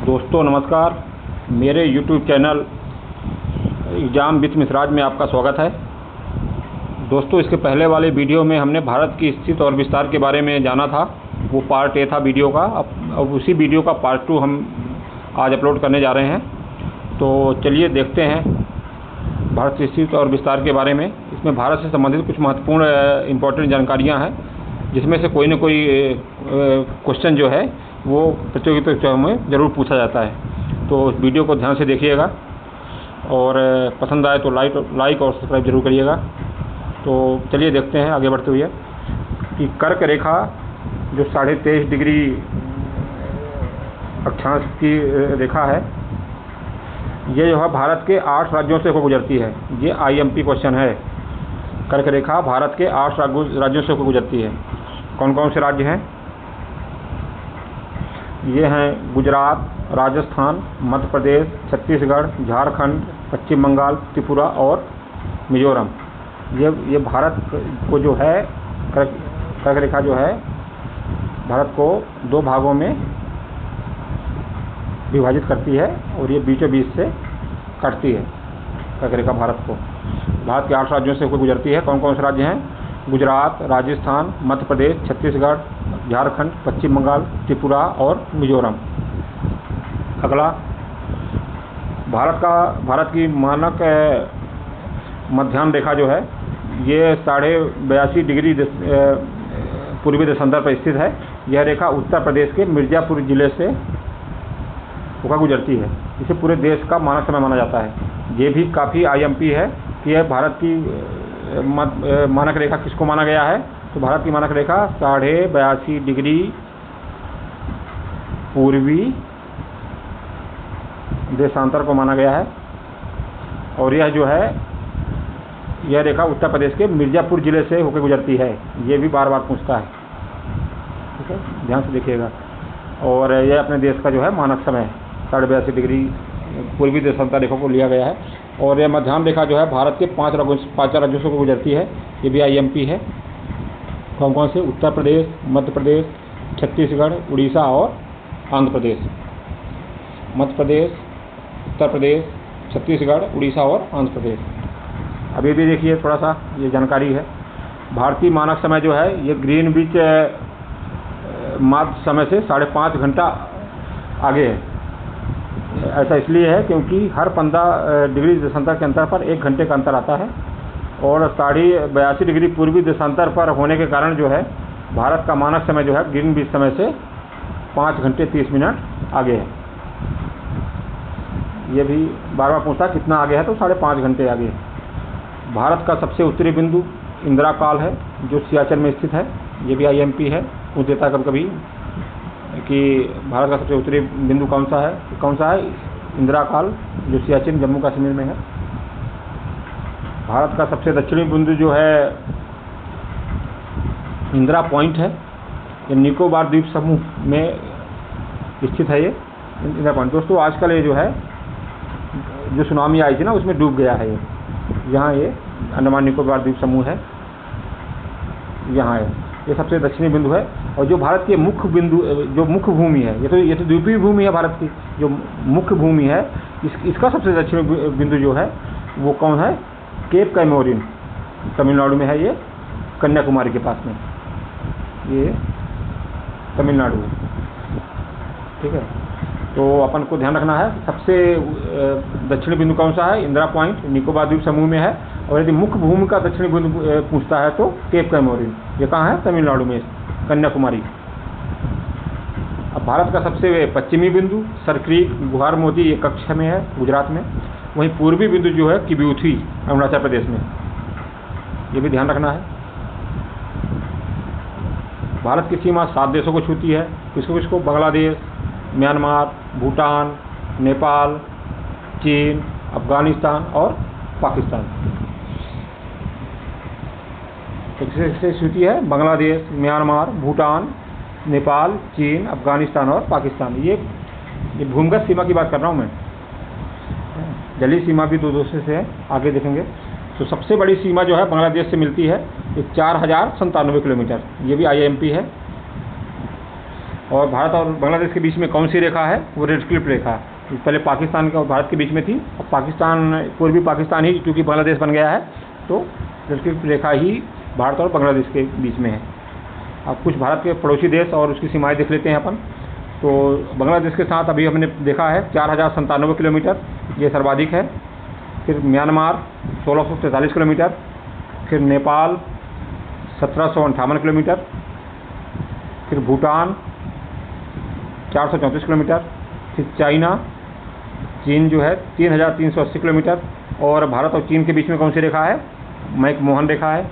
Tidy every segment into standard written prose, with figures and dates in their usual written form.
दोस्तों नमस्कार, मेरे YouTube चैनल एग्ज़ाम विथ मिसराज में आपका स्वागत है। दोस्तों, इसके पहले वाले वीडियो में हमने भारत की स्थिति और विस्तार के बारे में जाना था। वो पार्ट ए था वीडियो का। अब उसी वीडियो का पार्ट 2 हम आज अपलोड करने जा रहे हैं। तो चलिए देखते हैं भारत की स्थिति और विस्तार के बारे में। इसमें भारत से संबंधित कुछ महत्वपूर्ण इम्पोर्टेंट जानकारियाँ हैं, जिसमें से कोई न कोई क्वेश्चन जो है वो प्रतियोगिता में ज़रूर पूछा जाता है। तो वीडियो को ध्यान से देखिएगा और पसंद आए तो लाइक और सब्सक्राइब जरूर करिएगा। तो चलिए देखते हैं आगे बढ़ते हुए कि कर्क रेखा जो 23.5 डिग्री अक्षांश की रेखा है, ये जो है भारत के 8 राज्यों से होकर गुजरती है। ये IMP क्वेश्चन है। कर्क रेखा भारत के 8 राज्यों से होकर गुजरती है। कौन कौन से राज्य हैं? ये हैं गुजरात, राजस्थान, मध्य प्रदेश, छत्तीसगढ़, झारखंड, पश्चिम बंगाल, त्रिपुरा और मिजोरम। ये भारत को जो है कर्क रेखा जो है भारत को 2 भागों में विभाजित करती है और ये बीचों बीच से कटती है। कर्क रेखा भारत के 8 राज्यों से होकर गुजरती है। कौन कौन से राज्य हैं? गुजरात, राजस्थान, मध्य प्रदेश, छत्तीसगढ़, झारखंड, पश्चिम बंगाल, त्रिपुरा और मिजोरम। अगला, भारत की मानक मध्याह्न रेखा जो है ये 82.5 डिग्री पूर्वी देशांतर पर स्थित है। यह रेखा उत्तर प्रदेश के मिर्ज़ापुर जिले से होकर गुजरती है। इसे पूरे देश का मानक समय माना जाता है। ये भी काफ़ी IMP है कि यह भारत की मानक रेखा किसको माना गया है। तो भारत की मानक रेखा 82.5 डिग्री पूर्वी देशांतर को माना गया है और यह जो है यह रेखा उत्तर प्रदेश के मिर्ज़ापुर जिले से होकर गुजरती है। ये भी बार बार पूछता है, ठीक है, ध्यान से देखिएगा। और यह अपने देश का जो है मानक समय 82.5 डिग्री पूर्वी देशांतर रेखा को लिया गया है। और यह मध्याह्न रेखा जो है भारत के 5 राज्यों से गुजरती है। ये भी IMP है। कौन कौन से? उत्तर प्रदेश, मध्य प्रदेश, छत्तीसगढ़, उड़ीसा और आंध्र प्रदेश। मध्य प्रदेश, उत्तर प्रदेश, छत्तीसगढ़, उड़ीसा और आंध्र प्रदेश। अभी भी देखिए थोड़ा सा ये जानकारी है। भारतीय मानक समय जो है ये ग्रीनविच मध्य समय से 5.5 घंटा आगे है। ऐसा इसलिए है क्योंकि हर 15 डिग्री देशांतर के अंतर पर 1 घंटे का अंतर आता है और 82.5 डिग्री पूर्वी देशांतर पर होने के कारण जो है भारत का मानक समय जो है ग्रीनविच समय से 5 घंटे 30 मिनट आगे है। ये भी बार बार पूछता कितना आगे है, तो 5.5 घंटे आगे है। भारत का सबसे उत्तरी बिंदु इंदिरा काल है जो सियाचिन में स्थित है। ये भी IMP है। पूछ देता है कभी कभी कि भारत का सबसे उत्तरी बिंदु कौन सा है? इंदिरा काल जो सियाचिन जम्मू कश्मीर में है। भारत का सबसे दक्षिणी बिंदु जो है इंदिरा पॉइंट है। ये निकोबार द्वीप समूह में स्थित है। ये इंदिरा पॉइंट। दोस्तों, आजकल ये जो है जो सुनामी आई थी ना, उसमें डूब गया है। यहाँ ये अंडमान निकोबार द्वीप समूह है, यहाँ है। ये सबसे दक्षिणी बिंदु है। और जो भारत के मुख्य बिंदु जो मुख्य भूमि है, ये तो द्वीपीय भूमि है भारत की। जो मुख्य भूमि है इसका सबसे दक्षिणी बिंदु जो है वो कौन है? केप कैमोरिन, तमिलनाडु में है। ये कन्याकुमारी के पास में, ये तमिलनाडु है, ठीक है। तो अपन को ध्यान रखना है सबसे दक्षिणी बिंदु कौन सा है? इंदिरा पॉइंट निकोबार द्वीप समूह में है। और यदि मुख्य भूमि का दक्षिणी बिंदु पूछता है तो केप कैमोरिन। ये कहाँ है? तमिलनाडु में, कन्याकुमारी। अब भारत का सबसे पश्चिमी बिंदु सर क्रीक गुहार मोदी ये कच्छ में है, गुजरात में। वहीं पूर्वी बिंदु जो है किब्यूथी, अरुणाचल प्रदेश में। ये भी ध्यान रखना है। भारत की सीमा 7 देशों को छूती है। किसको? बांग्लादेश, म्यांमार, भूटान, नेपाल, चीन, अफगानिस्तान और पाकिस्तान। किससे छूती है? बांग्लादेश, म्यांमार, भूटान, नेपाल, चीन, अफगानिस्तान और पाकिस्तान। ये भूमिगत सीमा की बात कर रहा हूँ मैं। जलीय सीमा भी 2 देशों से है, आगे देखेंगे। तो सबसे बड़ी सीमा जो है बांग्लादेश से मिलती है, ये 4097 किलोमीटर। ये भी IMP है। और भारत और बांग्लादेश के बीच में कौन सी रेखा है? वो रेड क्लिफ रेखा। पहले पाकिस्तान और भारत के बीच में थी, और पाकिस्तान, पूर्वी पाकिस्तान ही क्योंकि बांग्लादेश बन गया है, तो रेड क्लिफ रेखा ही भारत और बांग्लादेश के बीच में है। अब कुछ भारत के पड़ोसी देश और उसकी सीमाएं देख लेते हैं अपन। तो बांग्लादेश के साथ अभी हमने देखा है 4097 किलोमीटर, ये सर्वाधिक है। फिर म्यांमार 1643 किलोमीटर, फिर नेपाल 1758 किलोमीटर, फिर भूटान 434 किलोमीटर, फिर चाइना, चीन जो है 3380 किलोमीटर, और भारत और चीन के बीच में कौन सी रेखा है? मैक-मोहन रेखा है।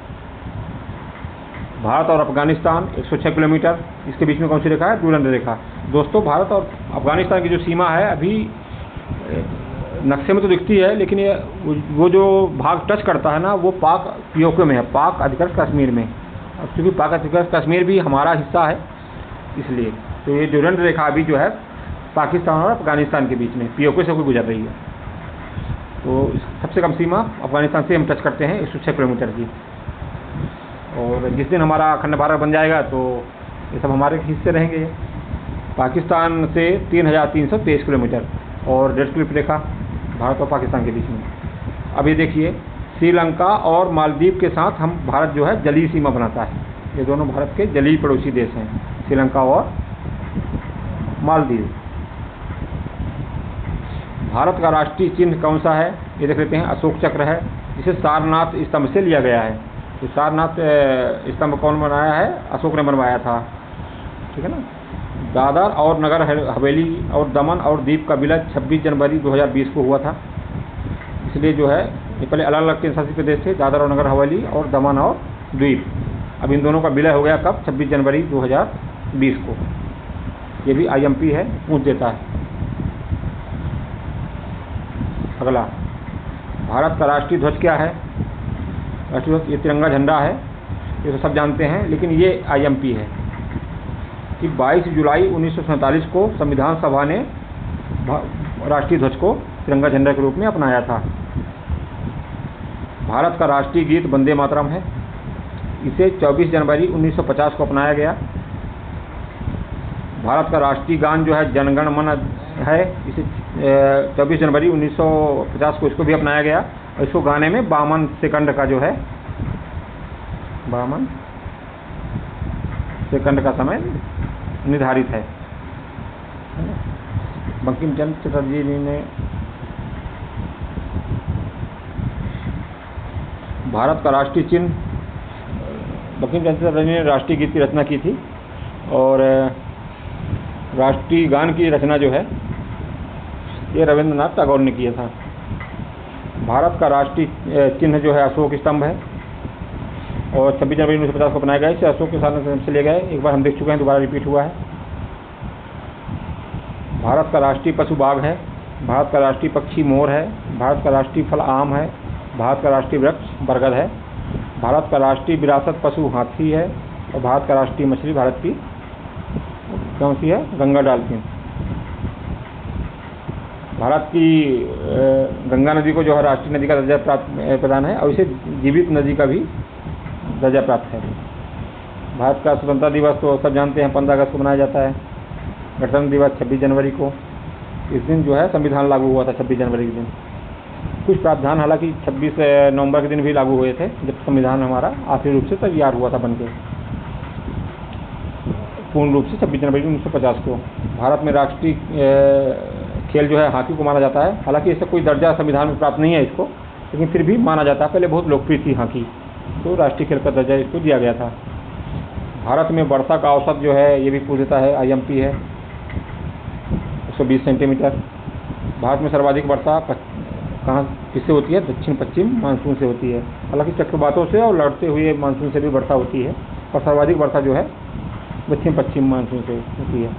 भारत और अफगानिस्तान 106 किलोमीटर, इसके बीच में कौन सी रेखा है? डुरंड रेखा। दोस्तों, भारत और अफगानिस्तान की जो सीमा है अभी नक्शे में तो दिखती है, लेकिन ये वो जो भाग टच करता है ना, वो पाक पीओके में है, पाक अधिकृत कश्मीर में। अब चूँकि पाक अधिकृत कश्मीर भी हमारा हिस्सा है, इसलिए तो ये डुरंड रेखा अभी जो है पाकिस्तान और अफगानिस्तान के बीच में पीओके से कोई गुजर रही है। तो सबसे कम सीमा अफगानिस्तान से हम टच करते हैं 106 किलोमीटर की। और जिस दिन हमारा अखंड भारत बन जाएगा तो ये सब हमारे हिस्से रहेंगे। पाकिस्तान से 3323 किलोमीटर और रेड क्लिफ रेखा भारत और पाकिस्तान के बीच में। अब ये देखिए, श्रीलंका और मालदीव के साथ हम भारत जो है जलीय सीमा बनाता है। ये दोनों भारत के जलीय पड़ोसी देश हैं, श्रीलंका और मालदीव। भारत का राष्ट्रीय चिन्ह कौन सा है? ये देख लेते हैं, अशोक चक्र है, जिसे सारनाथ स्तंभ से लिया गया है। तो सारनाथ स्तंभ कौन बनाया है? अशोक ने बनवाया था, ठीक है ना। दादर और नगर हवेली और दमन और दीव का विलय 26 जनवरी 2020 को हुआ था। इसलिए जो है ये पहले अलग अलग केंद्र शासित प्रदेश थे, दादर और नगर हवेली और दमन और द्वीप। अब इन दोनों का विलय हो गया कब? 26 जनवरी 2020 को। ये भी IMP है, पूछ देता है। अगला, भारत का राष्ट्रीय ध्वज क्या है? राष्ट्रीय ध्वज ये तिरंगा झंडा है, ये तो सब जानते हैं, लेकिन ये IMP है कि 22 जुलाई 1947 को संविधान सभा ने राष्ट्रीय ध्वज को तिरंगा झंडा के रूप में अपनाया था। भारत का राष्ट्रीय गीत वंदे मातरम है, इसे 24 जनवरी 1950 को अपनाया गया। भारत का राष्ट्रीय गान जो है जनगण मन है, इसे 24 जनवरी 1950 को इसको भी अपनाया गया। और इसको गाने में 52 सेकंड का जो है 52 सेकंड का समय निर्धारित है। बंकिम चंद्र चटर्जी जी ने भारत का राष्ट्रीय चिन्ह, बंकिम चंद्र चटर्जी ने राष्ट्रीय गीत की रचना की थी, और राष्ट्रीय गान की रचना जो है ये रविंद्रनाथ टैगोर ने किया था। भारत का राष्ट्रीय चिन्ह जो है अशोक स्तंभ है, और 26 जनवरी 1950 को अपनाया गया। इसे अशोक के साथ से ले गए, एक बार हम देख चुके हैं, दोबारा रिपीट हुआ है। भारत का राष्ट्रीय पशु बाघ है, भारत का राष्ट्रीय पक्षी मोर है, भारत का राष्ट्रीय फल आम है, भारत का राष्ट्रीय वृक्ष बरगद है, भारत का राष्ट्रीय विरासत पशु हाथी है, और भारत का राष्ट्रीय मछली भारत की कौन सी है? गंगा डॉल्फिन। भारत की गंगा नदी को जो है राष्ट्रीय नदी का दर्जा प्रदान है, और इसे जीवित नदी का भी दर्जा प्राप्त है। भारत का स्वतंत्रता दिवस तो सब जानते हैं 15 अगस्त को मनाया जाता है। गणतंत्र दिवस 26 जनवरी को, इस दिन जो है संविधान लागू हुआ था 26 जनवरी के दिन। कुछ प्रावधान हालांकि 26 नवंबर के दिन भी लागू हुए थे, जब संविधान हमारा आखिरी रूप से तैयार हुआ था बनके, पूर्ण रूप से 26 जनवरी 1950 को। भारत में राष्ट्रीय खेल जो है हॉकी को माना जाता है। हालांकि इससे कोई दर्जा संविधान में प्राप्त नहीं है इसको, लेकिन फिर भी माना जाता है। पहले बहुत लोकप्रिय थी हॉकी, तो राष्ट्रीय खेल का दर्जा इसको दिया गया था। भारत में वर्षा का औसत जो है ये भी पूछ देता है, IMP है, 120 सेंटीमीटर। भारत में सर्वाधिक वर्षा कहाँ किससे होती है? दक्षिण पश्चिम मानसून से होती है। हालांकि चक्रवातों से और लड़ते हुए मानसून से भी वर्षा होती है, और सर्वाधिक वर्षा जो है दक्षिण पश्चिम मानसून से होती है।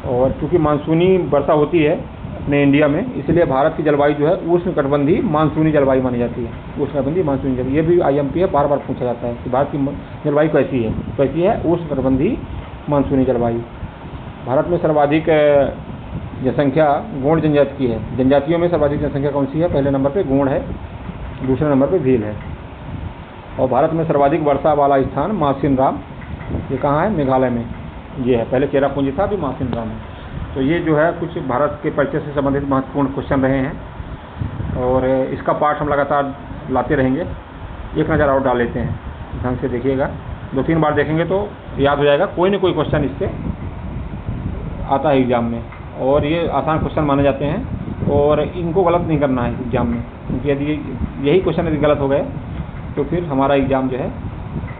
और चूँकि मानसूनी वर्षा होती है अपने इंडिया में, इसलिए भारत की जलवायु जो है उष्णकटिबंधीय मानसूनी जलवायु मानी जाती है। उष्णकटिबंधीय मानसूनी जलवायु, ये भी IMP है, बार बार पूछा जाता है कि भारत की जलवायु कैसी है? कैसी है? उष्णकटिबंधीय मानसूनी जलवायु। भारत में सर्वाधिक जनसंख्या गोंड जनजाति की है। जनजातियों में सर्वाधिक जनसंख्या कौन सी है? पहले नंबर पे गोंड है, दूसरे नंबर पे भील है। और भारत में सर्वाधिक वर्षा वाला स्थान मासिनराम, ये कहाँ है? मेघालय में। ये है, पहले चेरापूंजी था, अभी मासिनराम है। तो ये जो है कुछ भारत के परिचय से संबंधित महत्वपूर्ण क्वेश्चन रहे हैं और इसका पाठ हम लगातार लाते रहेंगे। एक नज़र और डाल लेते हैं, ढंग से देखिएगा, 2-3 बार देखेंगे तो याद हो जाएगा। कोई ना कोई क्वेश्चन इससे आता है एग्ज़ाम में और ये आसान क्वेश्चन माने जाते हैं और इनको गलत नहीं करना है एग्ज़ाम में, क्योंकि यदि यही क्वेश्चन यदि गलत हो गए तो फिर हमारा एग्ज़ाम जो है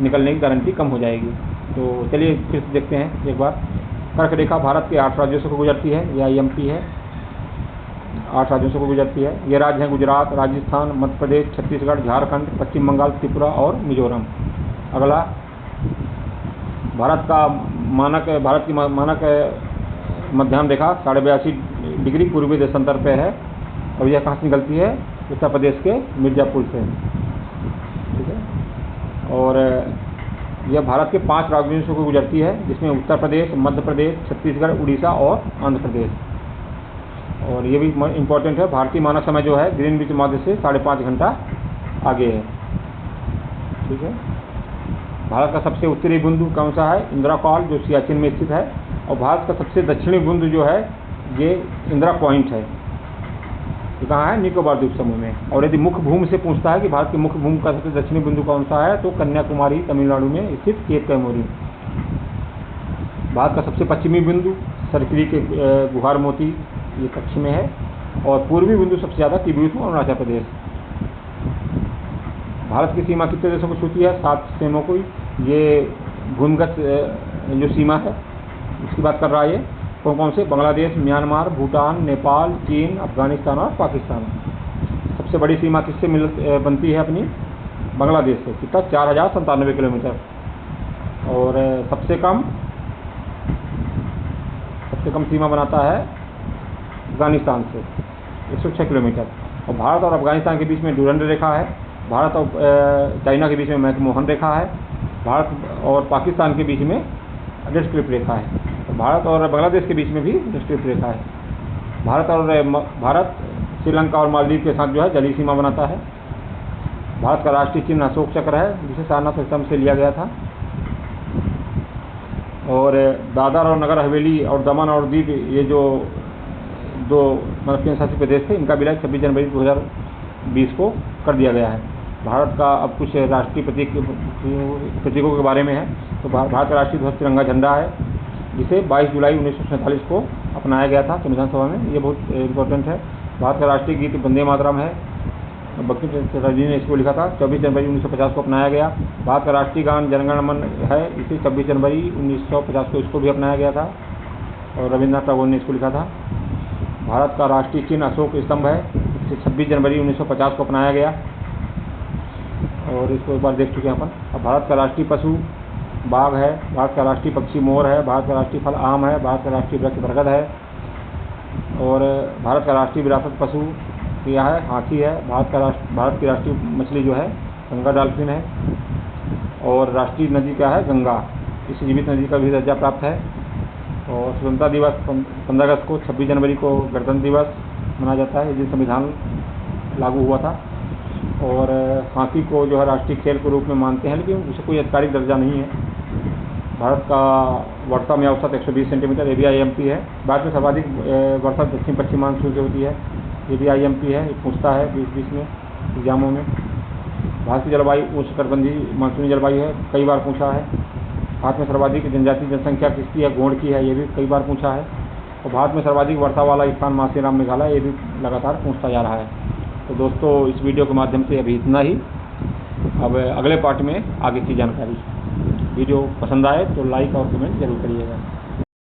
निकलने की गारंटी कम हो जाएगी। तो चलिए फिर से देखते हैं एक बार। कर्क रेखा भारत के 8 राज्यों से गुजरती है, यह IMP है, 8 राज्यों से गुजरती है। ये राज्य हैं गुजरात, राजस्थान, मध्य प्रदेश, छत्तीसगढ़, झारखंड, पश्चिम बंगाल, त्रिपुरा और मिजोरम। अगला, भारत की मानक मध्याह्न रेखा 82.5 डिग्री पूर्वी देशांतर पे है और यह कहाँ से निकलती है? उत्तर प्रदेश के मिर्ज़ापुर से, ठीक है। और यह भारत के 5 राज्यों से गुजरती है, जिसमें उत्तर प्रदेश, मध्य प्रदेश, छत्तीसगढ़, उड़ीसा और आंध्र प्रदेश। और ये भी इम्पोर्टेंट है, भारतीय मानक समय जो है ग्रीनविच मध्य से 5.5 घंटा आगे है, ठीक है। भारत का सबसे उत्तरी बिंदु कौन सा है? इंदिरा कॉल, जो सियाचिन में स्थित है। और भारत का सबसे दक्षिणी बिंदु जो है ये इंदिरा पॉइंट है, ये कहाँ है? निकोबार द्वीप समूह में। और यदि मुख्य भूमि से पूछता है कि भारत की मुख्य भूमि का सबसे दक्षिणी बिंदु कौन सा है, तो कन्याकुमारी तमिलनाडु में स्थित केप कैमोरी। भारत का सबसे पश्चिमी बिंदु सरकरी के गुहार मोती, ये कच्छ में है। और पूर्वी बिंदु सबसे ज़्यादा तिब्बत में, अरुणाचल प्रदेश। भारत की सीमा कितने देशों को छूती है? 7 सीमाओं को। ये भूमिगत जो सीमा है उसकी बात कर रहा है ये। कौन कौन से? बांग्लादेश, म्यांमार, भूटान, नेपाल, चीन, अफगानिस्तान और पाकिस्तान। सबसे बड़ी सीमा किससे बनती है अपनी? बांग्लादेश से। कितना? 4097 किलोमीटर। और सबसे कम सीमा बनाता है अफगानिस्तान से, 106 किलोमीटर। और भारत और अफगानिस्तान के बीच में डुरंड रेखा है। भारत और चाइना के बीच में मैकमोहन रेखा है। भारत और पाकिस्तान के बीच में रेड क्लिफ रेखा है। तो भारत और बांग्लादेश के बीच में भी रेड क्लिफ रेखा है। भारत श्रीलंका और मालदीव के साथ जो है जलीय सीमा बनाता है। भारत का राष्ट्रीय चिन्ह अशोक चक्र है, जिसे सारनाथ स्तंभ से लिया गया था। और दादर और नगर हवेली और दमन और दीव, ये जो 2 केंद्र शासित प्रदेश थे, इनका विलय 26 जनवरी 2020 को कर दिया गया है। भारत का अब कुछ राष्ट्रीय प्रतीकों के बारे में है। तो भारत का राष्ट्रीय ध्वज तिरंगा झंडा है, जिसे 22 जुलाई 1947 को अपनाया गया था संविधान सभा में। ये बहुत इम्पोर्टेंट है। भारत का राष्ट्रीय गीत वंदे मातरम है, बंकिम चटर्जी ने इसको लिखा था। 24 जनवरी 1950 को अपनाया गया। भारत का राष्ट्रीय गान जन गण मन है, इसे 26 जनवरी 1950 को इसको भी अपनाया गया था और रविंद्रनाथ टैगोर ने इसको लिखा था। भारत का राष्ट्रीय चिन्ह अशोक स्तंभ है, इसे 26 जनवरी 1950 को अपनाया गया और इसको एक बार देख चुके हैं अपन। अब भारत का राष्ट्रीय पशु बाघ है। भारत का राष्ट्रीय पक्षी मोर है। भारत का राष्ट्रीय फल आम है। भारत का राष्ट्रीय वृक्ष बरगद है। और भारत का राष्ट्रीय विरासत पशु क्या है? हाथी है। भारत की राष्ट्रीय मछली जो है गंगा डॉल्फिन है। और राष्ट्रीय नदी क्या है? गंगा। इस जीवित नदी का भी दर्जा प्राप्त है। और स्वतंत्रता दिवस 15 अगस्त को, 26 जनवरी को गणतंत्र दिवस मनाया जाता है, इस दिन संविधान लागू हुआ था। और हाथी को जो है राष्ट्रीय खेल के रूप में मानते हैं, लेकिन उसे कोई आधिकारिक दर्जा नहीं है। भारत का वर्षा में औसत 120 सेंटीमीटर, ये भी IMP है। भारत में सर्वाधिक वर्षा दक्षिण पश्चिम मानसून से होती है, ये भी IMP है। ये पूछता है बीच में एग्जामों में। भारत की जलवायु उष्णकटिबंधीय मानसूनी जलवायु है, कई बार पूछा है। भारत में सर्वाधिक जनजातीय जनसंख्या किसकी है? गोंड की है, ये भी कई बार पूछा है। और भारत में सर्वाधिक वर्षा वाला स्थान मासेराम मेघालय, ये भी लगातार पूछता जा रहा है। तो दोस्तों, इस वीडियो के माध्यम से अभी इतना ही। अब अगले पार्ट में आगे की जानकारी। वीडियो पसंद आए तो लाइक और कमेंट जरूर करिएगा।